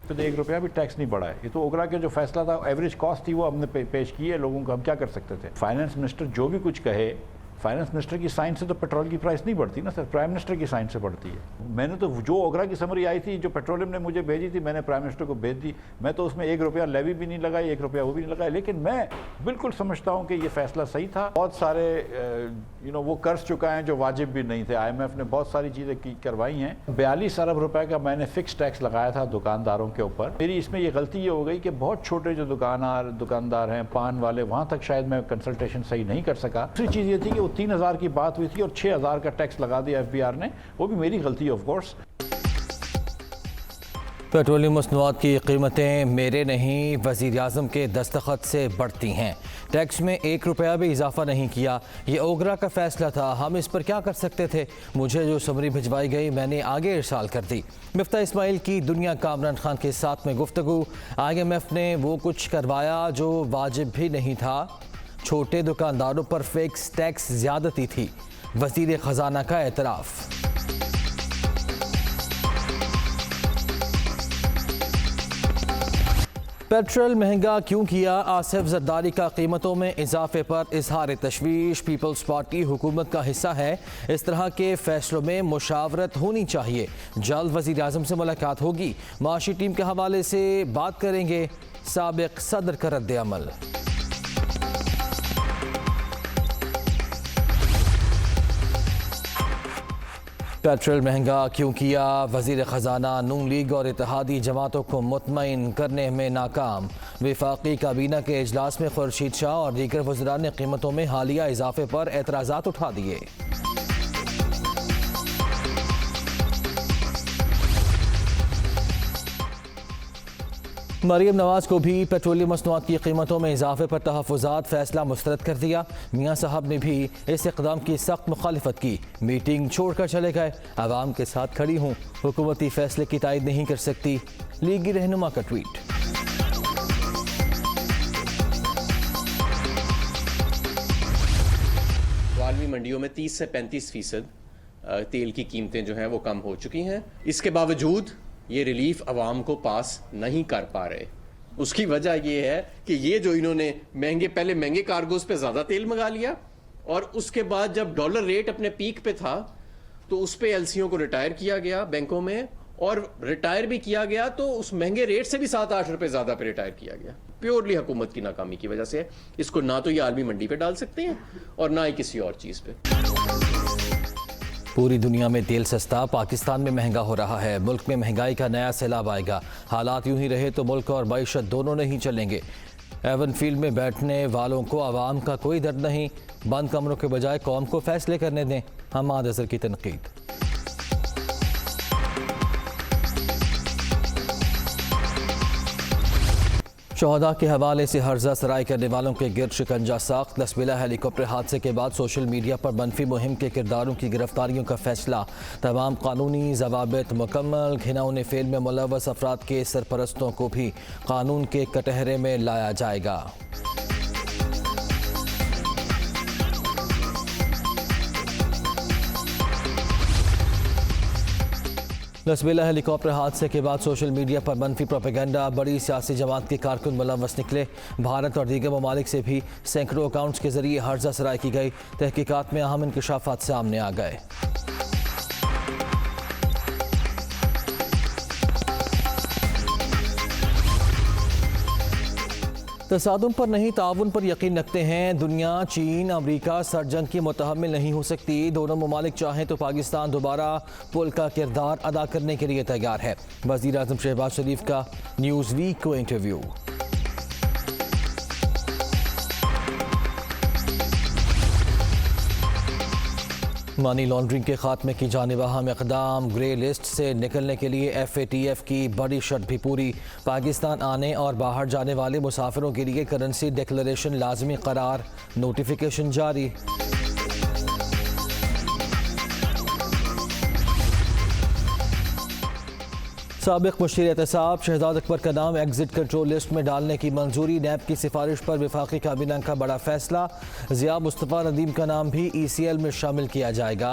तो 1 रुपया भी टैक्स नहीं बढ़ा है। ये तो ओगरा के जो फैसला था, एवरेज कॉस्ट थी, वो हमने पेश की है लोगों को। हम क्या कर सकते थे? फाइनेंस मिनिस्टर जो भी कुछ कहे, फाइनेंस मिनिस्टर की साइन से तो पेट्रोल की प्राइस नहीं बढ़ती ना सर, प्राइम मिनिस्टर की साइन से बढ़ती है। मैंने तो जो ओगरा की समरी आई थी, जो पेट्रोलियम ने मुझे भेजी थी, मैंने प्राइम मिनिस्टर को भेज दी। मैं तो उसमें 1 रुपया लेवी भी नहीं लगाई, 1 रुपया वो भी नहीं लगाया। लेकिन मैं बिल्कुल समझता हूँ कि ये फैसला सही था। बहुत सारे वो कर्ज चुकाए हैं जो वाजिब भी नहीं थे। IMF ने बहुत सारी चीज़ें करवाई हैं। 42 अरब रुपए का मैंने फिक्स टैक्स लगाया था दुकानदारों के ऊपर। मेरी इसमें ये गलती ये हो गई कि बहुत छोटे जो दुकानदार हैं, पान वाले, वहाँ तक शायद मैं कंसल्टेशन सही नहीं कर सका। दूसरी चीज़ ये थी कि वो 3000 की बात हुई थी और 6000 का टैक्स लगा दिया FBR ने। वो भी मेरी गलती है ऑफ कोर्स। पेट्रोलियम मसनूआत की कीमतें मेरे नहीं, वज़ीर-ए-आज़म के दस्तखत से बढ़ती हैं। टैक्स में 1 रुपया भी इजाफा नहीं किया। ये ओगरा का फैसला था, हम इस पर क्या कर सकते थे? मुझे जो समरी भिजवाई गई मैंने आगे इरसाल कर दी। मिफ्ता इस्माइल की दुनिया का इमरान खान के साथ में गुफ्तगू। IMF ने वो कुछ करवाया जो वाजिब भी नहीं था। छोटे दुकानदारों पर फिक्स टैक्स ज़्यादती थी। वज़ीर ख़जाना का एतराफ़। पेट्रोल महंगा क्यों किया? आसिफ जरदारी का कीमतों में इजाफे पर इजहार तशवीश। पीपल्स पार्टी हुकूमत का हिस्सा है, इस तरह के फैसलों में मुशावरत होनी चाहिए। जल्द वज़ीर आज़म से मुलाकात होगी, माशी टीम के हवाले से बात करेंगे। साबिक सदर का रद्द अमल। पेट्रोल महंगा क्यों किया? वज़ीर ख़जाना नून लीग और इत्तेहादी जमातों को मुतमईन करने में नाकाम। वफाकी काबीना के इजलास में खुर्शीद शाह और दीगर वज़रान ने कीमतों में हालिया इजाफे पर एतराज़ात उठा दिए। मरीम नवाज को भी पेट्रोलियम मसनूआत की कीमतों में इजाफे पर तहफ़्फ़ुज़ात, फैसला मुस्तरद कर दिया। मियाँ साहब ने भी इस इक़दाम की सख्त मुखालिफत की, मीटिंग छोड़कर चले गए। आवाम के साथ खड़ी हूँ, हुकूमती फैसले की तायद नहीं कर सकती। लीगी रहनुमा का ट्वीट। आलमी मंडियों में 30 से 35% तेल की कीमतें जो हैं वो कम हो चुकी हैं। इसके बावजूद ये रिलीफ आवाम को पास नहीं कर पा रहे। उसकी वजह ये है कि ये जो इन्होंने पहले महंगे कार्गोज पे ज़्यादा तेल मंगा लिया, और उसके बाद जब डॉलर रेट अपने पीक पे था तो उस पे LCO को रिटायर किया गया बैंकों में, और रिटायर भी किया गया तो उस महंगे रेट से भी 7-8 रुपए ज़्यादा पे रिटायर किया गया। प्योरली हुकूमत की नाकामी की वजह से। इसको ना तो ये आलमी मंडी पे डाल सकते हैं और ना ही किसी और चीज़ पे। पूरी दुनिया में तेल सस्ता, पाकिस्तान में महंगा हो रहा है। मुल्क में महंगाई का नया सैलाब आएगा। हालात यूं ही रहे तो मुल्क और मईशत दोनों नहीं चलेंगे। एवन फील्ड में बैठने वालों को आवाम का कोई दर्द नहीं। बंद कमरों के बजाय कौम को फैसले करने दें। हमाद अज़हर की तनकीद। शहदा के हवाले से हर्जा सराय करने वालों के गिरद शिकंजा साख्त। लसबिला हेलीकॉप्टर हादसे के बाद सोशल मीडिया पर मनफी मुहिम के किरदारों की गिरफ्तारियों का फैसला। तमाम कानूनी जवाबित मुकम्मल। घिनौने फेल में मुलव्वस अफराद के सरपरस्तों को भी कानून के कटहरे में लाया जाएगा। लसबेला हेलीकॉप्टर हादसे के बाद सोशल मीडिया पर मनफी प्रोपेगेंडा। बड़ी सियासी जमात के कारकुन मुलव्वस निकले। भारत और दीगर ममालिक से भी सैकड़ों अकाउंट्स के जरिए हर्जा सराय की गई। तहकीकात में अहम इंकशाफात सामने आ गए। तसादुम पर नहीं, ताउन पर यकीन रखते हैं। दुनिया, चीन, अमरीका सरजंग की मुतहम्मिल नहीं हो सकती। दोनों ममालिक चाहें तो पाकिस्तान दोबारा पुल का किरदार अदा करने के लिए तैयार है। वज़ीर आज़म शहबाज शरीफ का न्यूज़ वीक को इंटरव्यू। मनी लॉन्ड्रिंग के खात्मे की जानिब अहम इक़दाम। ग्रे लिस्ट से निकलने के लिए FATF की बड़ी शर्त भी पूरी। पाकिस्तान आने और बाहर जाने वाले मुसाफिरों के लिए करेंसी डिक्लेरेशन लाजमी करार। नोटिफिकेशन जारी। साबिक़ मुशीर एहतसाब शहजाद अकबर का नाम एग्जिट कंट्रोल लिस्ट में डालने की मंजूरी। नैब की सिफारिश पर वफाकी काबीना का बड़ा फैसला। ज़िया मुस्तफ़ा नदीम का नाम भी ECL में शामिल किया जाएगा।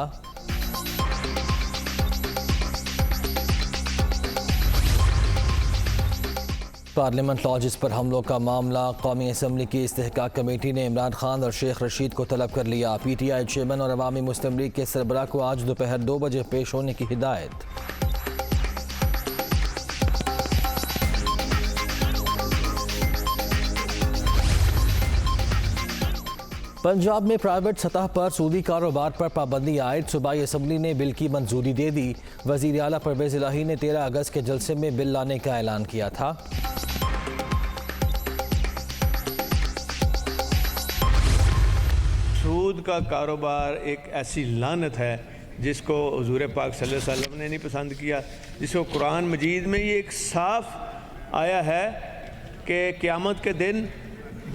पार्लियामेंट लॉजेस पर हमलों का मामला। कौमी असम्बली की इस्तेहकाक कमेटी ने इमरान खान और शेख रशीद को तलब कर लिया। PTI चेयरमैन और अवामी मुस्लिम लीग के सरबराह को आज दोपहर 2 बजे पेश होने की हिदायत। पंजाब में प्राइवेट सतह पर सूदी कारोबार पर पाबंदी आयद। सूबाई असम्बली ने बिल की मंजूरी दे दी। वज़ीर आला परवेज़ इलाही ने 13 अगस्त के जलसे में बिल लाने का ऐलान किया था। सूद का कारोबार एक ऐसी लानत है जिसको हुज़ूर पाक सल्लल्लाहु अलैहि वसल्लम ने नहीं पसंद किया, जिसको कुरान मजीद में ये एक साफ आया है कि क़यामत के दिन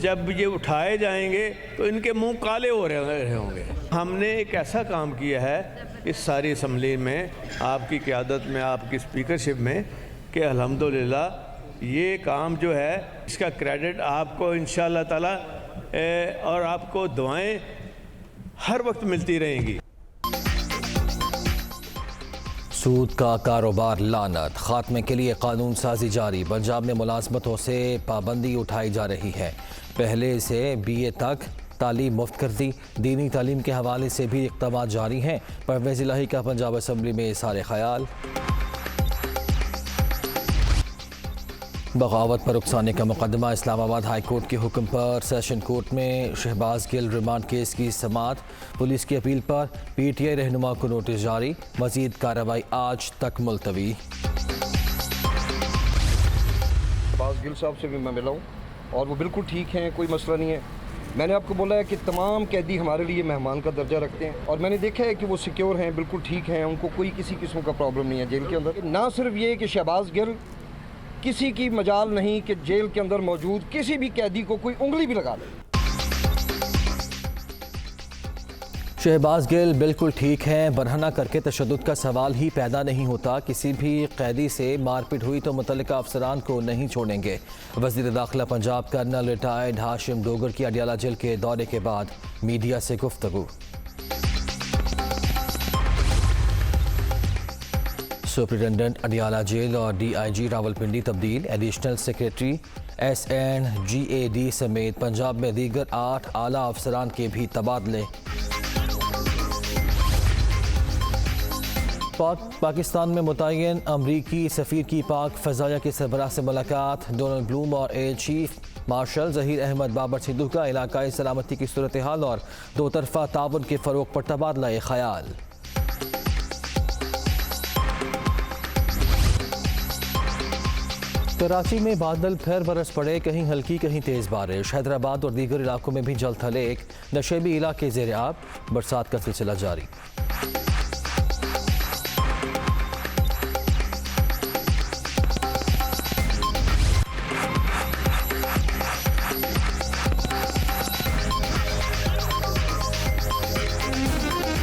जब ये उठाए जाएंगे तो इनके मुंह काले हो रहे होंगे। हमने एक ऐसा काम किया है इस सारी असम्बली में आपकी क़यादत में, आपकी स्पीकरशिप में, कि अल्हम्दुलिल्लाह ये काम जो है इसका क्रेडिट आपको इंशाअल्लाह ताला और आपको दुआएं हर वक्त मिलती रहेंगी। सूद का कारोबार लानत, खात्मे के लिए कानून साजी जारी। पंजाब में मुलाजमतों से पाबंदी उठाई जा रही है। पहले से BA तक तालीम मुफ्त कर दी। दीनी तालीम के हवाले से भी इक़दामात जारी हैं। परवेज़ इलाही का पंजाब असम्बली में इज़हार ख़याल। बगावत पर उकसाने का मुकदमा। इस्लामाबाद हाई कोर्ट के हुक्म पर सेशन कोर्ट में शहबाज गिल रिमांड केस की समाअत। पुलिस की अपील पर PTI रहनुमा को नोटिस जारी। मज़ीद कार्रवाई आज तक मुलतवी। शहबाज गिल साहब से भी मैं मिला हूँ और वो बिल्कुल ठीक हैं, कोई मसला नहीं है। मैंने आपको बोला है कि तमाम कैदी हमारे लिए मेहमान का दर्जा रखते हैं और मैंने देखा है कि वो सिक्योर हैं, बिल्कुल ठीक हैं, उनको कोई किसी किस्म का प्रॉब्लम नहीं है जेल के अंदर। ना सिर्फ ये कि शहबाज गिल किसी की मजाल नहीं कि जेल के अंदर मौजूद किसी भी कैदी को कोई उंगली भी लगा ले। शहबाज गिल बिल्कुल ठीक हैं, बरहना करके तशद्दुद का सवाल ही पैदा नहीं होता। किसी भी कैदी से मारपीट हुई तो मुतल्लिका अफसरान को नहीं छोड़ेंगे। वज़ीर दाखिला पंजाब कर्नल रिटायर्ड हाशिम डोगर की अडियाला जेल के दौरे के बाद मीडिया से गुफ्तगू। सुपरिटेंडेंट अडियाला जेल और DIG रावलपिंडी तब्दील। एडिशनल सेक्रेटरी SNGAD समेत पंजाब में दीगर 8 आला अफसरान के भी तबादले। पाकिस्तान में मुतय्यन अमरीकी सफ़ीर की पाक फ़ज़ाया के सरबराह से मुलाकात। डोनाल्ड ब्लूम और air chief marshal Zaheer Ahmed Babar Sidhu का इलाकाई सलामती की सूरत हाल और दो तरफ़ा ताउन के फ़रोग़ पर तबादला ख़याल। कराची में बादल फिर बरस पड़े, कहीं हल्की कहीं तेज़ बारिश। हैदराबाद और दीगर इलाकों में भी जल थलेक। नशेबी इलाके ज़ेर आब, बरसात का सिलसिला जारी।